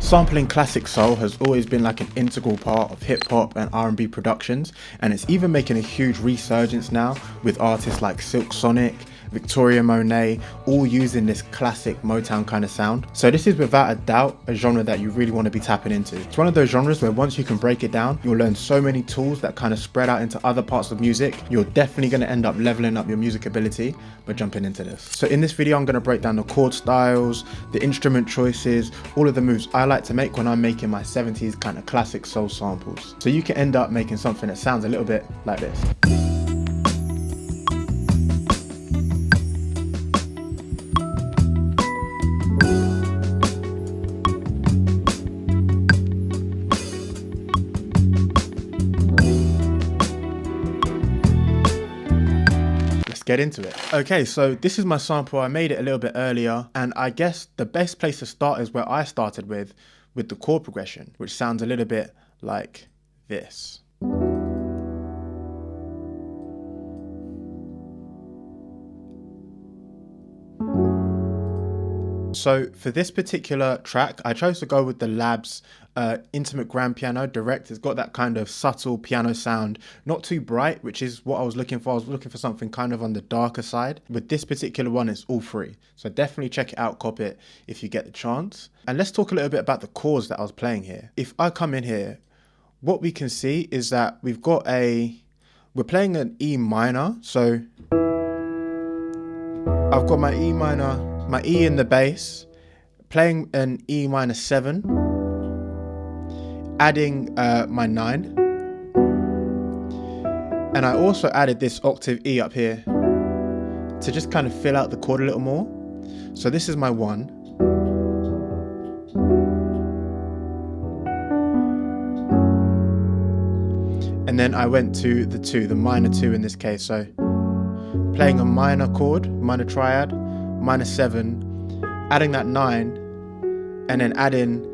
Sampling classic soul has always been like an integral part of hip hop and R&B productions, and it's even making a huge resurgence now with artists like Silk Sonic, Victoria Monet, all using this classic Motown kind of sound. So this is without a doubt a genre that you really want to be tapping into. It's one of those genres where once you can break it down, you'll learn so many tools that kind of spread out into other parts of music. You're definitely going to end up leveling up your music ability by jumping into this. So in this video, I'm going to break down the chord styles, the instrument choices, all of the moves I like to make when I'm making my 70s kind of classic soul samples. So you can end up making something that sounds a little bit like this. Get into it. Okay, so this is my sample. I made it a little bit earlier, and I guess the best place to start is where I started with the chord progression, which sounds a little bit like this. So for this particular track, I chose to go with the Labs intimate grand piano direct. It's got that kind of subtle piano sound, not too bright, which is what I was looking for. I was looking for something kind of on the darker side. With this particular one, it's all free. So definitely check it out, cop it if you get the chance. And let's talk a little bit about the chords that I was playing here. If I come in here, what we can see is that we're playing an E minor. So I've got my E minor, my E in the bass, playing an E minor 7, adding my 9, and I also added this octave E up here to just kind of fill out the chord a little more. So this is my 1, and then I went to the 2, the minor 2 in this case. So playing a minor chord, minor triad, minor 7, adding that 9, and then adding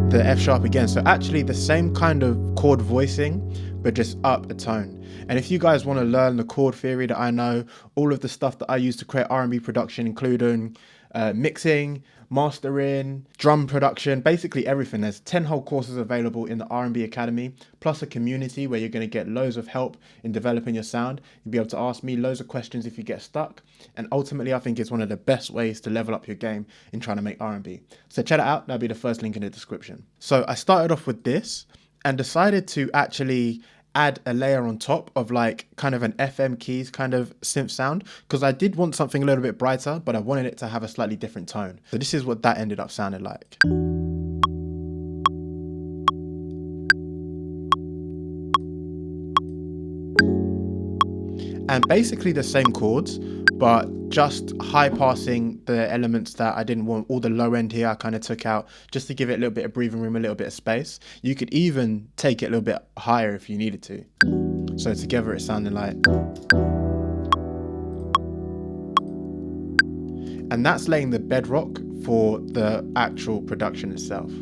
the F sharp again. So actually the same kind of chord voicing, but just up a tone. And if you guys want to learn the chord theory that I know, all of the stuff that I use to create R&B production, including mixing, mastering, drum production, basically everything. There's 10 whole courses available in the R&B Academy, plus a community where you're going to get loads of help in developing your sound. You'll be able to ask me loads of questions if you get stuck. And ultimately, I think it's one of the best ways to level up your game in trying to make R&B. So check it out. That'll be the first link in the description. So I started off with this and decided to actually add a layer on top of like kind of an FM keys kind of synth sound, because I did want something a little bit brighter, but I wanted it to have a slightly different tone. So this is what that ended up sounding like. And basically the same chords, but just high passing the elements that I didn't want. All the low end here I kind of took out just to give it a little bit of breathing room, a little bit of space. You could even take it a little bit higher if you needed to. So together it sounded like. And that's laying the bedrock for the actual production itself.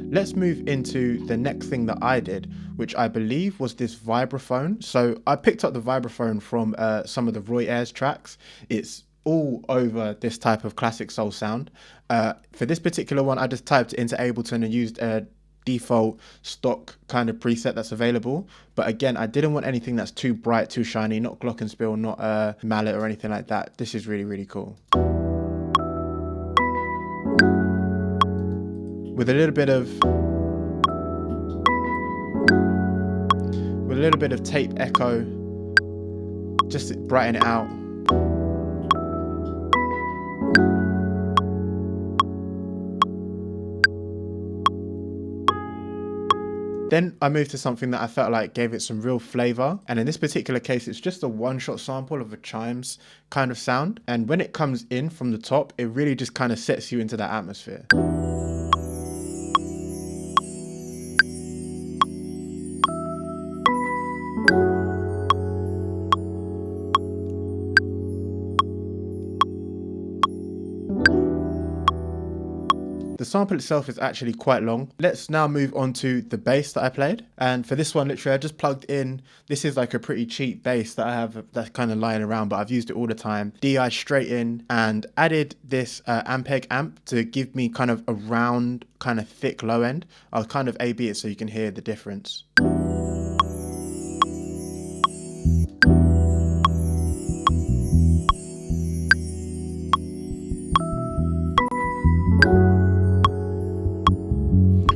Let's move into the next thing that I did, which I believe was this vibraphone. So I picked up the vibraphone from some of the Roy Ayers tracks. It's all over this type of classic soul sound. For this particular one, I just typed it into Ableton and used a default stock kind of preset that's available. But again, I didn't want anything that's too bright, too shiny, not glockenspiel, not a mallet or anything like that. This is really, really cool. With a little bit of tape echo, just to brighten it out. Then I moved to something that I felt like gave it some real flavor. And in this particular case, it's just a one-shot sample of a Chimes kind of sound. And when it comes in from the top, it really just kind of sets you into that atmosphere. The sample itself is actually quite long. Let's now move on to the bass that I played. And for this one, literally I just plugged in, this is like a pretty cheap bass that I have that's kind of lying around, but I've used it all the time. DI straight in and added this Ampeg amp to give me kind of a round, kind of thick low end. I'll kind of A/B it so you can hear the difference.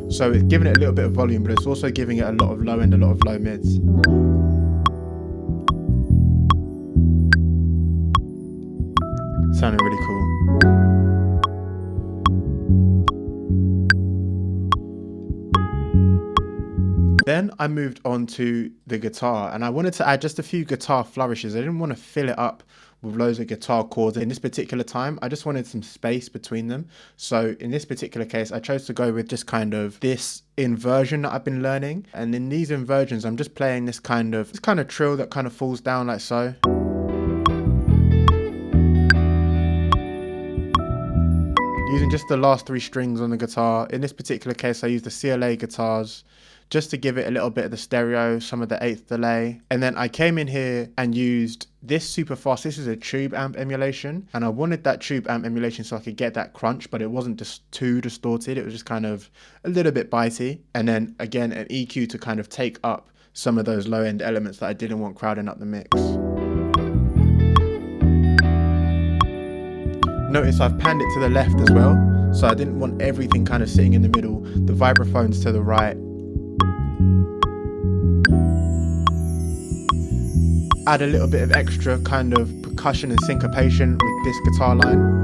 So it's giving it a little bit of volume, but it's also giving it a lot of low end, a lot of low mids. Sounding really cool. Then I moved on to the guitar, and I wanted to add just a few guitar flourishes. I didn't want to fill it up with loads of guitar chords in this particular time. I just wanted some space between them. So in this particular case, I chose to go with just kind of this inversion that I've been learning. And in these inversions, I'm just playing this kind of trill that kind of falls down like so. Using just the last 3 strings on the guitar. In this particular case, I used the CLA guitars just to give it a little bit of the stereo, some of the 8th delay. And then I came in here and used this super fast. This is a tube amp emulation, and I wanted that tube amp emulation so I could get that crunch, but it wasn't just too distorted. It was just kind of a little bit bitey. And then again, an EQ to kind of take up some of those low end elements that I didn't want crowding up the mix. Notice I've panned it to the left as well, so I didn't want everything kind of sitting in the middle. The vibraphone's to the right. Add a little bit of extra kind of percussion and syncopation with this guitar line.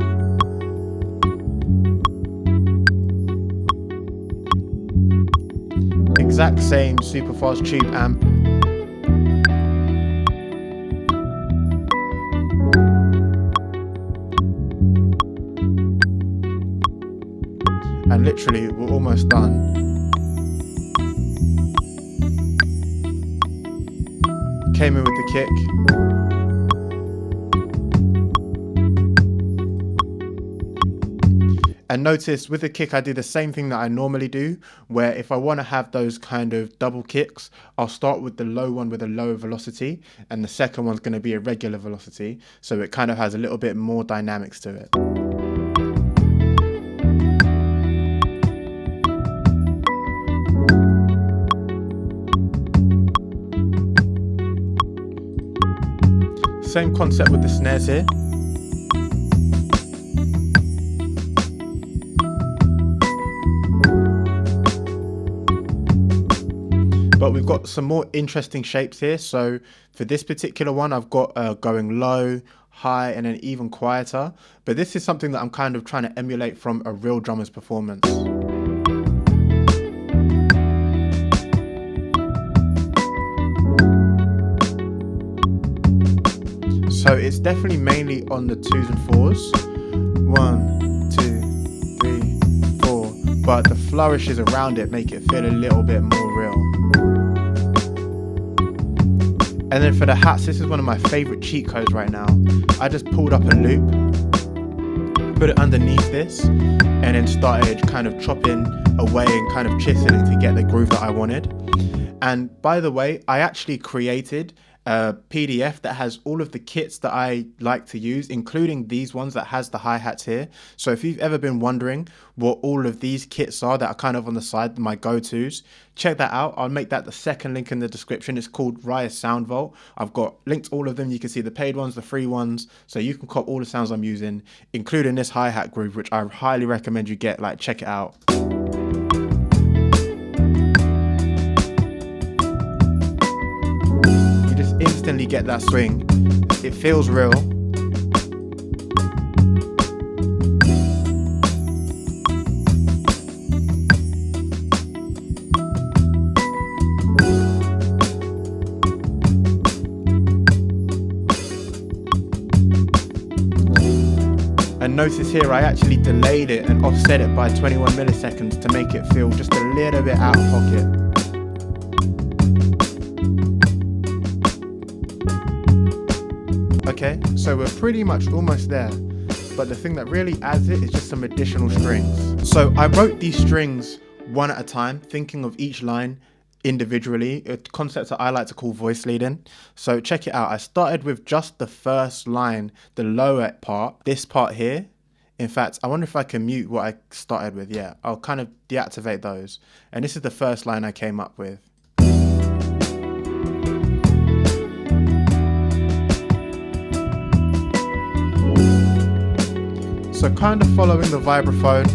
Exact same super fast tube amp. And literally, we're almost done. Came in with the kick. And notice with the kick, I do the same thing that I normally do, where if I want to have those kind of double kicks, I'll start with the low one with a lower velocity, and the second one's going to be a regular velocity. So it kind of has a little bit more dynamics to it. Same concept with the snares here. But we've got some more interesting shapes here. So for this particular one, I've got going low, high, and then even quieter. But this is something that I'm kind of trying to emulate from a real drummer's performance. So it's definitely mainly on the 2s and 4s. 1, 2, 3, 4. But the flourishes around it make it feel a little bit more real. And then for the hats, this is one of my favorite cheat codes right now. I just pulled up a loop, put it underneath this, and then started kind of chopping away and kind of chiseling to get the groove that I wanted. And by the way, I actually created a PDF that has all of the kits that I like to use, including these ones that has the hi-hats here. So if you've ever been wondering what all of these kits are that are kind of on the side, my go-tos, check that out. I'll make that the second link in the description. It's called Riot Sound Vault. I've got linked all of them. You can see the paid ones, the free ones, so you can cop all the sounds I'm using, including this hi-hat groove, which I highly recommend you get. Like, check it out. Instantly get that swing. It feels real. And notice here I actually delayed it and offset it by 21 milliseconds to make it feel just a little bit out of pocket. Okay, so we're pretty much almost there. but the thing that really adds it is just some additional strings. So I wrote these strings one at a time, thinking of each line individually, a concept that I like to call voice leading. So check it out. I started with just the first line, the lower part, this part here. In fact, I wonder if I can mute what I started with. Yeah, I'll kind of deactivate those. And this is the first line I came up with. So kind of following the vibraphone.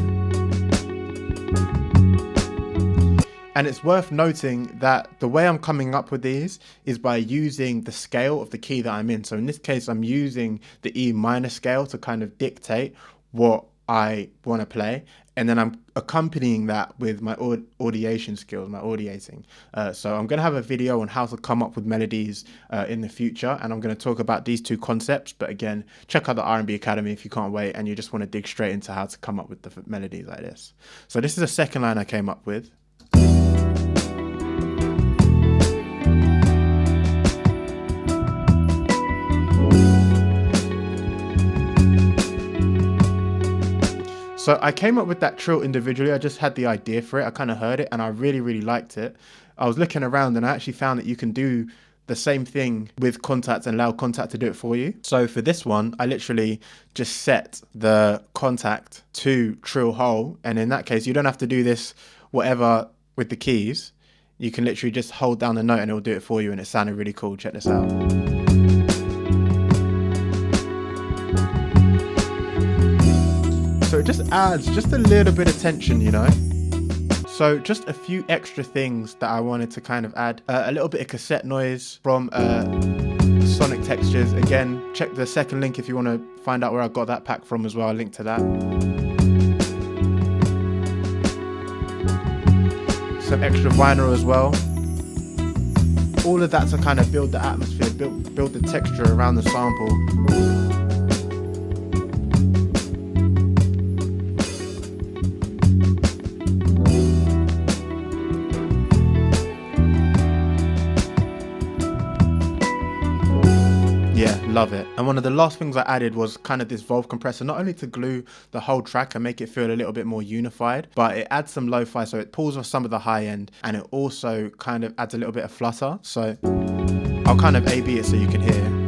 And it's worth noting that the way I'm coming up with these is by using the scale of the key that I'm in. So in this case, I'm using the E minor scale to kind of dictate what I want to play. And then I'm accompanying that with my audiation skills, my audiating. So I'm going to have a video on how to come up with melodies in the future. And I'm going to talk about these two concepts. But again, check out the R&B Academy if you can't wait and you just want to dig straight into how to come up with the melodies like this. So this is the second line I came up with. So I came up with that trill individually. I just had the idea for it. I kind of heard it and I really, really liked it. I was looking around and I actually found that you can do the same thing with Contact and allow Contact to do it for you. So for this one, I literally just set the Contact to trill whole. And in that case, you don't have to do this whatever with the keys. You can literally just hold down the note and it'll do it for you. And it sounded really cool. Check this out. So it just adds just a little bit of tension, you know. So just a few extra things that I wanted to kind of add. A little bit of cassette noise from Sonic Textures. Again, check the second link if you want to find out where I got that pack from as well. I'll link to that. Some extra vinyl as well. All of that to kind of build the atmosphere, build the texture around the sample. Yeah, love it. And one of the last things I added was kind of this Volve compressor, not only to glue the whole track and make it feel a little bit more unified, but it adds some lo-fi, so it pulls off some of the high end and it also kind of adds a little bit of flutter. So I'll kind of A/B it so you can hear.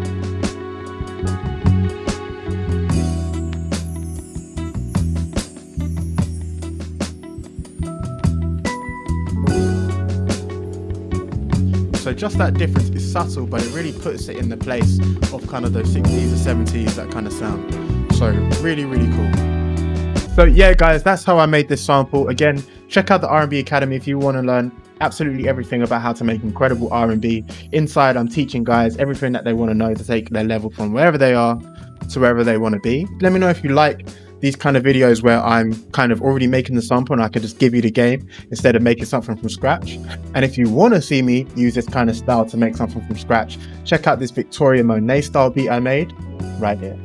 So just that difference is subtle, but it really puts it in the place of kind of those 60s or 70s, that kind of sound. So really, really cool. So yeah, guys, that's how I made this sample. Again, check out the R&B Academy if you want to learn absolutely everything about how to make incredible R&B. Inside, I'm teaching guys everything that they want to know to take their level from wherever they are to wherever they want to be. Let me know if you like these kind of videos where I'm kind of already making the sample and I could just give you the game instead of making something from scratch. And if you want to see me use this kind of style to make something from scratch, check out this Victoria Monet style beat I made right here.